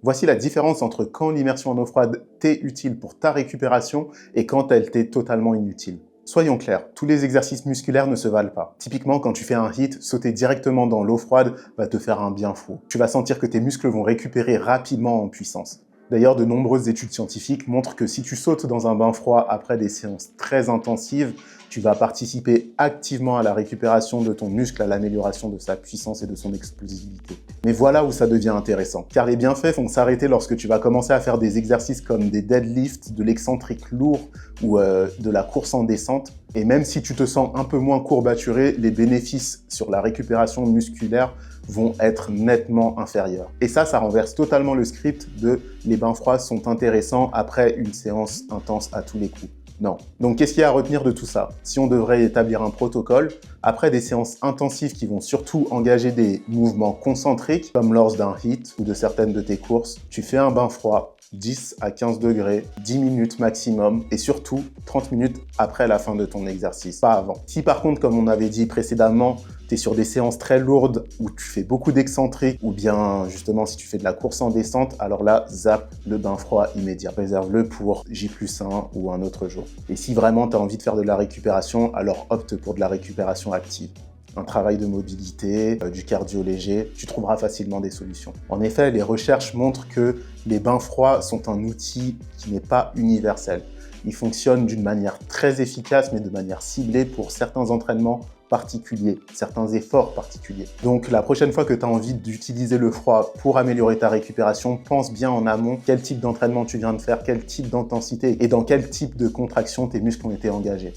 Voici la différence entre quand l'immersion en eau froide t'est utile pour ta récupération et quand elle t'est totalement inutile. Soyons clairs, tous les exercices musculaires ne se valent pas. Typiquement, quand tu fais un HIIT, sauter directement dans l'eau froide va te faire un bien fou. Tu vas sentir que tes muscles vont récupérer rapidement en puissance. D'ailleurs, de nombreuses études scientifiques montrent que si tu sautes dans un bain froid après des séances très intensives, tu vas participer activement à la récupération de ton muscle, à l'amélioration de sa puissance et de son explosivité. Mais voilà où ça devient intéressant, car les bienfaits vont s'arrêter lorsque tu vas commencer à faire des exercices comme des deadlifts, de l'excentrique lourd ou de la course en descente. Et même si tu te sens un peu moins courbaturé, les bénéfices sur la récupération musculaire vont être nettement inférieurs. Et ça renverse totalement le script de « les bains froids sont intéressants après une séance intense à tous les coups ». Non. Donc qu'est-ce qu'il y a à retenir de tout ça? Si on devrait établir un protocole, après des séances intensives qui vont surtout engager des mouvements concentriques, comme lors d'un HIIT ou de certaines de tes courses, tu fais un bain froid, 10 à 15 degrés, 10 minutes maximum, et surtout 30 minutes après la fin de ton exercice, pas avant. Si par contre, comme on avait dit précédemment, tu es sur des séances très lourdes où tu fais beaucoup d'excentriques, ou bien justement si tu fais de la course en descente, alors là, zappe le bain froid immédiat. Réserve-le pour J+1 ou un autre jour. Et si vraiment tu as envie de faire de la récupération, alors opte pour de la récupération active. Un travail de mobilité, du cardio léger, tu trouveras facilement des solutions. En effet, les recherches montrent que les bains froids sont un outil qui n'est pas universel. Ils fonctionnent d'une manière très efficace, mais de manière ciblée pour certains entraînements particuliers, certains efforts particuliers. Donc la prochaine fois que tu as envie d'utiliser le froid pour améliorer ta récupération, pense bien en amont quel type d'entraînement tu viens de faire, quel type d'intensité et dans quel type de contraction tes muscles ont été engagés.